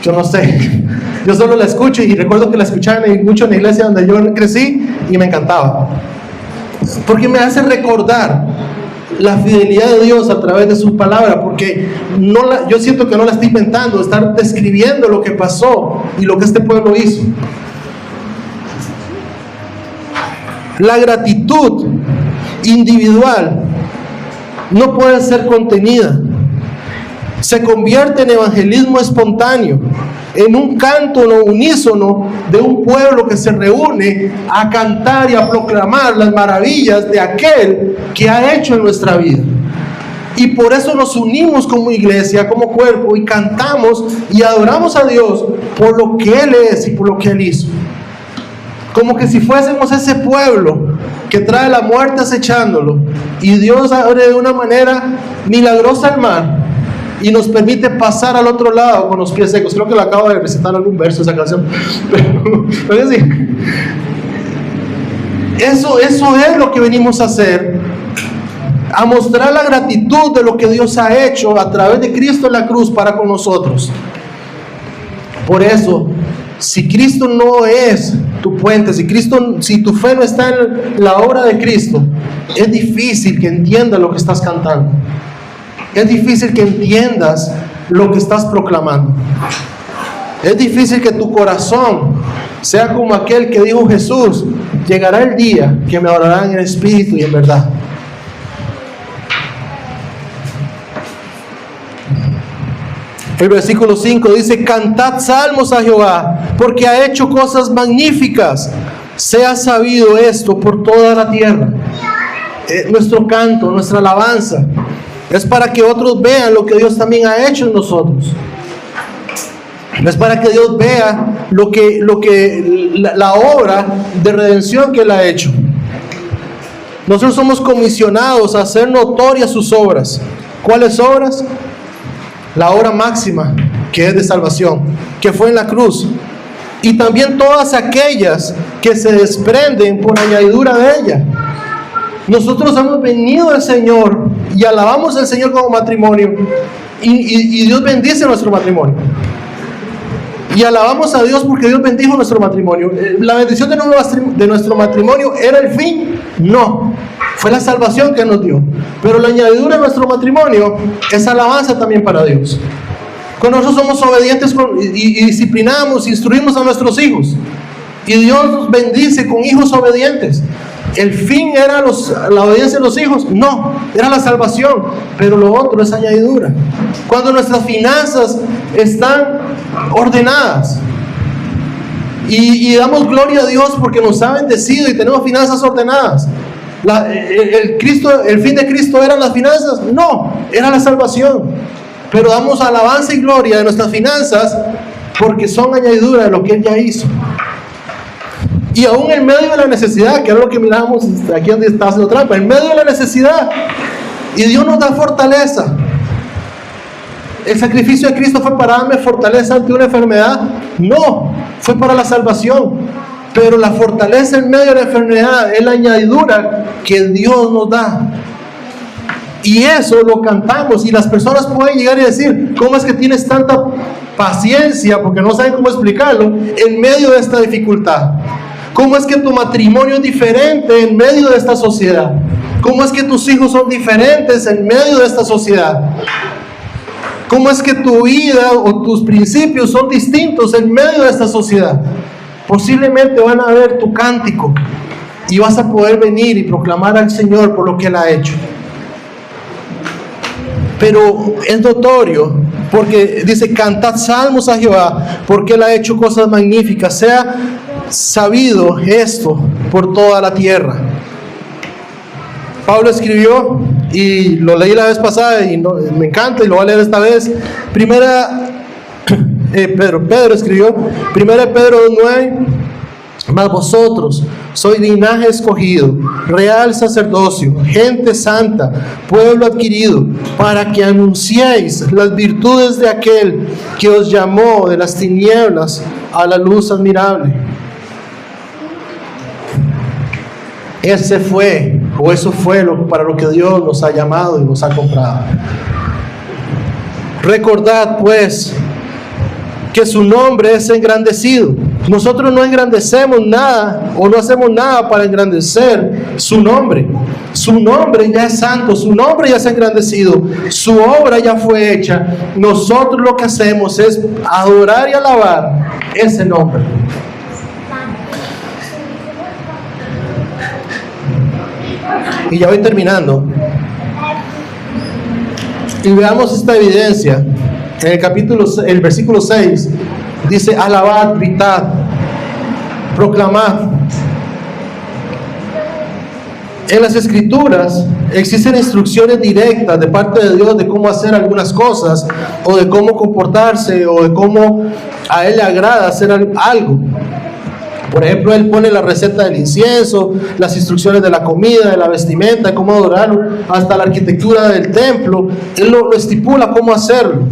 yo solo la escucho, y recuerdo que la escuchaba mucho en la iglesia donde yo crecí y me encantaba, porque me hace recordar la fidelidad de Dios a través de su palabra, porque yo siento que no la estoy inventando, estar describiendo lo que pasó y lo que este pueblo hizo. La gratitud individual no puede ser contenida. Se convierte en evangelismo espontáneo, en un canto unísono de un pueblo que se reúne a cantar y a proclamar las maravillas de aquel que ha hecho en nuestra vida. Y por eso nos unimos como iglesia, como cuerpo, y cantamos y adoramos a Dios por lo que Él es y por lo que Él hizo. Como que si fuésemos ese pueblo que trae la muerte acechándolo, y Dios abre de una manera milagrosa el mar y nos permite pasar al otro lado con los pies secos. Creo que le acabo de recitar algún verso de esa canción, pero sí. Eso es lo que venimos a hacer, a mostrar la gratitud de lo que Dios ha hecho a través de Cristo en la cruz para con nosotros. Por eso, si Cristo no es tu puente, si tu fe no está en la obra de Cristo, es difícil que entiendas lo que estás cantando. Es difícil que entiendas lo que estás proclamando. Es difícil que tu corazón sea como aquel que dijo Jesús: llegará el día que me adorarán en espíritu y en verdad. El versículo 5 dice: cantad salmos a Jehová, porque ha hecho cosas magníficas. Sea sabido esto por toda la tierra. Nuestro canto, nuestra alabanza, es para que otros vean lo que Dios también ha hecho en nosotros. Es para que Dios vea la obra de redención que Él ha hecho. Nosotros somos comisionados a hacer notorias sus obras. ¿Cuáles obras? La obra máxima, que es de salvación, que fue en la cruz, y también todas aquellas que se desprenden por añadidura de ella. Nosotros hemos venido al Señor y alabamos al Señor como matrimonio, y Dios bendice nuestro matrimonio, y alabamos a Dios porque Dios bendijo nuestro matrimonio. ¿La bendición de nuestro matrimonio era el fin? No, fue la salvación que nos dio. Pero la añadidura de nuestro matrimonio es alabanza también para Dios. Cuando nosotros somos obedientes y disciplinamos, instruimos a nuestros hijos, y Dios nos bendice con hijos obedientes. ¿El fin era la obediencia de los hijos? No, era la salvación, pero lo otro es añadidura. Cuando nuestras finanzas están ordenadas y damos gloria a Dios porque nos ha bendecido y tenemos finanzas ordenadas. ¿El fin de Cristo eran las finanzas? No, era la salvación. Pero damos alabanza y gloria de nuestras finanzas porque son añadidura de lo que Él ya hizo. Y aún en medio de la necesidad, que es lo que miramos aquí donde está haciendo trampa, en medio de la necesidad, y Dios nos da fortaleza. ¿El sacrificio de Cristo fue para darme fortaleza ante una enfermedad? No, fue para la salvación, pero la fortaleza en medio de la enfermedad es la añadidura que Dios nos da. Y eso lo cantamos, y las personas pueden llegar y decir: ¿cómo es que tienes tanta paciencia? Porque no saben cómo explicarlo en medio de esta dificultad. ¿Cómo es que tu matrimonio es diferente en medio de esta sociedad? ¿Cómo es que tus hijos son diferentes en medio de esta sociedad? ¿Cómo es que tu vida o tus principios son distintos en medio de esta sociedad? Posiblemente van a ver tu cántico y vas a poder venir y proclamar al Señor por lo que Él ha hecho. Pero es notorio, porque dice: cantad salmos a Jehová, porque Él ha hecho cosas magníficas. Sea sabido esto por toda la tierra. Pablo escribió, y lo leí la vez pasada y me encanta y lo voy a leer esta vez. Pedro escribió, 1 Pedro 2:9: mas vosotros sois linaje escogido, real sacerdocio, gente santa, pueblo adquirido, para que anunciéis las virtudes de aquel que os llamó de las tinieblas a la luz admirable. Eso fue para lo que Dios nos ha llamado y nos ha comprado. Recordad pues que su nombre es engrandecido. Nosotros no engrandecemos nada o no hacemos nada para engrandecer su nombre. Su nombre ya es santo, su nombre ya es engrandecido, su obra ya fue hecha. Nosotros lo que hacemos es adorar y alabar ese nombre. Y ya voy terminando. Y veamos esta evidencia. En el versículo 6 dice: alabad, gritad, proclamad. En las Escrituras existen instrucciones directas de parte de Dios de cómo hacer algunas cosas, o de cómo comportarse, o de cómo a Él le agrada hacer algo. Por ejemplo, Él pone la receta del incienso, las instrucciones de la comida, de la vestimenta, de cómo adorarlo, hasta la arquitectura del templo. Él lo estipula cómo hacerlo.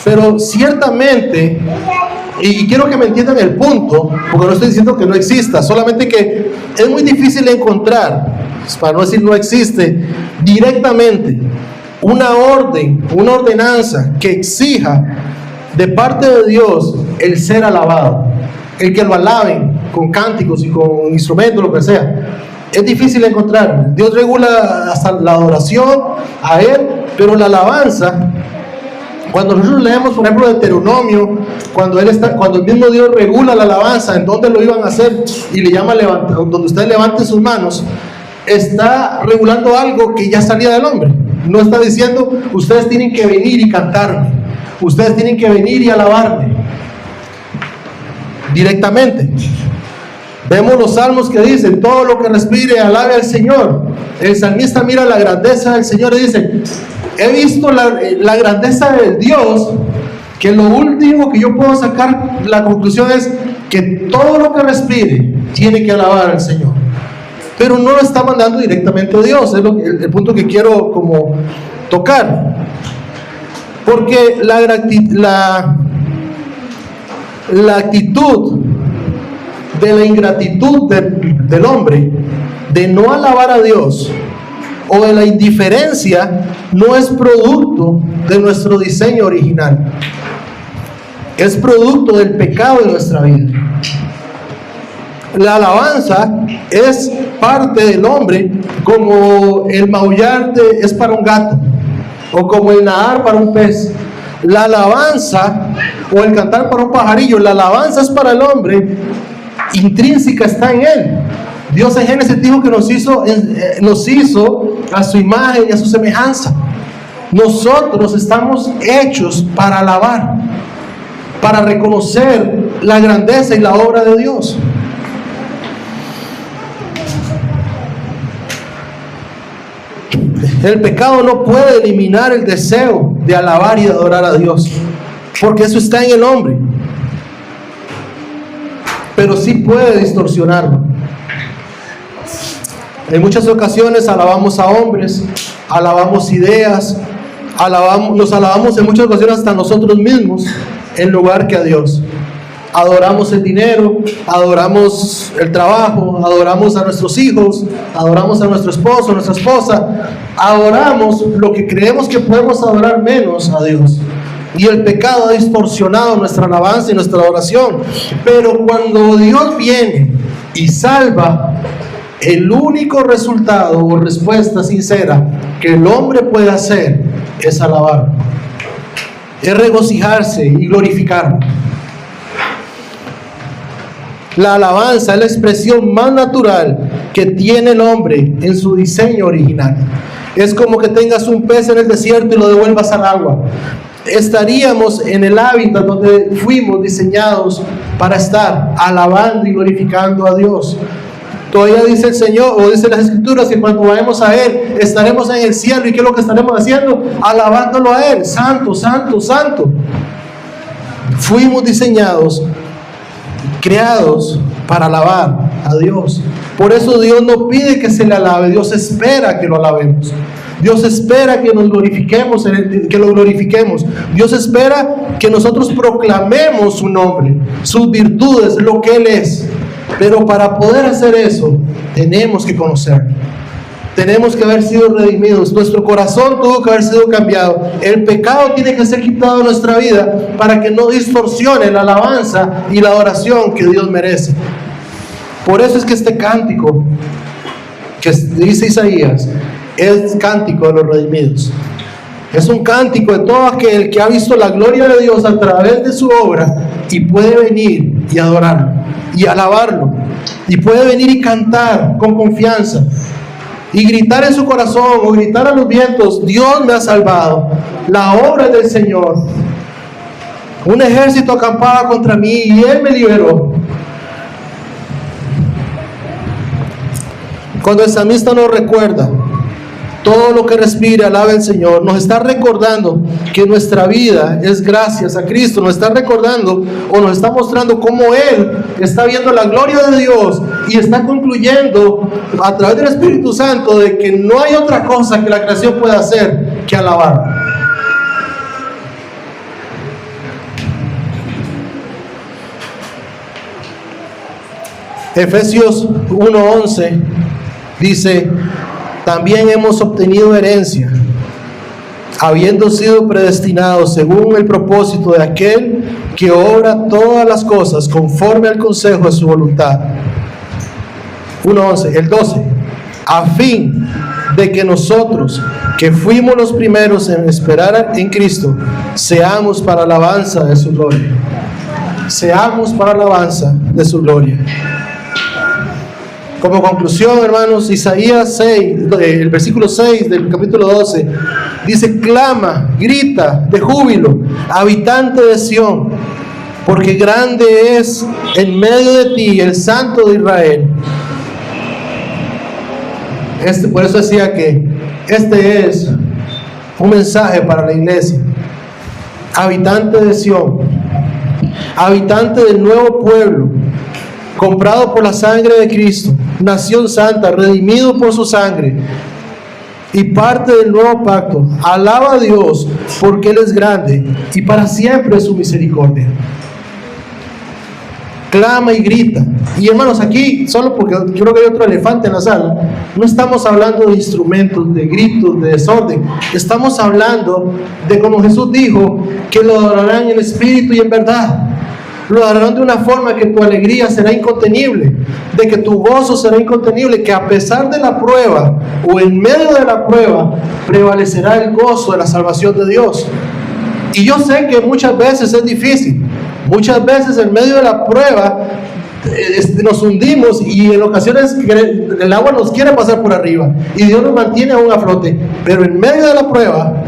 Pero ciertamente, y quiero que me entiendan el punto, porque no estoy diciendo que no exista, solamente que es muy difícil encontrar, para no decir no existe, directamente una orden, una ordenanza que exija de parte de Dios el ser alabado, el que lo alaben con cánticos y con instrumentos, lo que sea. Es difícil encontrar. Dios regula hasta la adoración a Él, pero la alabanza, cuando nosotros leemos, por ejemplo, Deuteronomio, cuando el mismo Dios regula la alabanza, en dónde lo iban a hacer, y le llama donde ustedes levanten sus manos, está regulando algo que ya salía del hombre. No está diciendo: ustedes tienen que venir y cantarme, ustedes tienen que venir y alabarme. Directamente. Vemos los salmos que dicen: todo lo que respire, alabe al Señor. El salmista mira la grandeza del Señor y dice: he visto la grandeza del Dios, que lo último que yo puedo sacar, la conclusión es que todo lo que respire tiene que alabar al Señor. Pero no lo está mandando directamente a Dios. Es el punto que quiero como tocar. Porque la actitud de la ingratitud del hombre de no alabar a Dios, o de la indiferencia, no es producto de nuestro diseño original, es producto del pecado de nuestra vida. La alabanza es parte del hombre, como el maullar es para un gato, o como el nadar para un pez. La alabanza, o el cantar para un pajarillo, la alabanza es para el hombre, intrínseca, está en él. Dios en Génesis dijo que nos hizo a su imagen y a su semejanza. Nosotros estamos hechos para alabar, para reconocer la grandeza y la obra de Dios. El pecado no puede eliminar el deseo de alabar y de adorar a Dios, porque eso está en el hombre, pero sí puede distorsionarlo. En muchas ocasiones alabamos a hombres, alabamos ideas, nos alabamos en muchas ocasiones hasta nosotros mismos, en lugar que a Dios. Adoramos el dinero, adoramos el trabajo, adoramos a nuestros hijos, adoramos a nuestro esposo, a nuestra esposa. Adoramos lo que creemos que podemos adorar menos a Dios. Y el pecado ha distorsionado nuestra alabanza y nuestra adoración. Pero cuando Dios viene y salva, el único resultado o respuesta sincera que el hombre puede hacer es alabar, es regocijarse y glorificar. La alabanza es la expresión más natural que tiene el hombre en su diseño original. Es como que tengas un pez en el desierto y lo devuelvas al agua. Estaríamos en el hábitat donde fuimos diseñados para estar, alabando y glorificando a Dios. Todavía dice el Señor, o dice las Escrituras, que cuando vayamos a Él, estaremos en el cielo. ¿Y qué es lo que estaremos haciendo? Alabándolo a Él. Santo, santo, santo. Fuimos diseñados, creados para alabar a Dios. Por eso Dios no pide que se le alabe, Dios espera que lo alabemos. Dios espera que nos glorifiquemos, que lo glorifiquemos. Dios espera que nosotros proclamemos su nombre, sus virtudes, lo que Él es. Pero para poder hacer eso, tenemos que conocerlo. Tenemos que haber sido redimidos. Nuestro corazón tuvo que haber sido cambiado. El pecado tiene que ser quitado de nuestra vida para que no distorsione la alabanza y la adoración que Dios merece. Por eso es que este cántico que dice Isaías es cántico de los redimidos. Es un cántico de todo aquel que ha visto la gloria de Dios a través de su obra y puede venir y adorarlo y alabarlo, y puede venir y cantar con confianza y gritar en su corazón o gritar a los vientos: Dios me ha salvado, la obra del Señor. Un ejército acampaba contra mí y Él me liberó. Cuando el salmista nos recuerda todo lo que respire, alaba al Señor, nos está recordando que nuestra vida es gracias a Cristo. Nos está recordando o nos está mostrando cómo Él está viendo la gloria de Dios y está concluyendo a través del Espíritu Santo de que no hay otra cosa que la creación pueda hacer que alabar. Efesios 1:11 dice: también hemos obtenido herencia, habiendo sido predestinados según el propósito de aquel que obra todas las cosas conforme al consejo de su voluntad. 1:11, el 12, a fin de que nosotros, que fuimos los primeros en esperar en Cristo, seamos para alabanza de su gloria. Seamos para alabanza de su gloria. Como conclusión, hermanos, Isaías 6, el versículo 6 del capítulo 12, dice: clama, grita de júbilo, habitante de Sión, porque grande es en medio de ti el Santo de Israel. Por eso decía que este es un mensaje para la iglesia. Habitante de Sión, habitante del nuevo pueblo, comprado por la sangre de Cristo, nación santa, redimido por su sangre y parte del nuevo pacto. Alaba a Dios porque Él es grande y para siempre es su misericordia. Clama y grita. Y hermanos, aquí, solo porque yo creo que hay otro elefante en la sala, no estamos hablando de instrumentos, de gritos, de desorden. Estamos hablando de, como Jesús dijo, que lo adorarán en espíritu y en verdad. Lo harán de una forma que tu alegría será incontenible, de que tu gozo será incontenible, que a pesar de la prueba o en medio de la prueba prevalecerá el gozo de la salvación de Dios. Y yo sé que muchas veces es difícil, muchas veces en medio de la prueba nos hundimos y en ocasiones el agua nos quiere pasar por arriba y Dios nos mantiene aún a flote, pero en medio de la prueba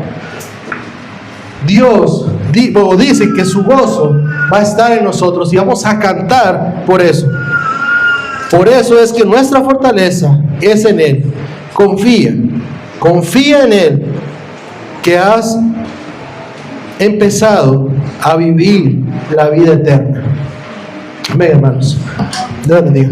Dios dice que su gozo va a estar en nosotros y vamos a cantar por eso. Por eso es que nuestra fortaleza es en Él. Confía en Él, que has empezado a vivir la vida eterna. Amén, hermanos. Dios bendiga.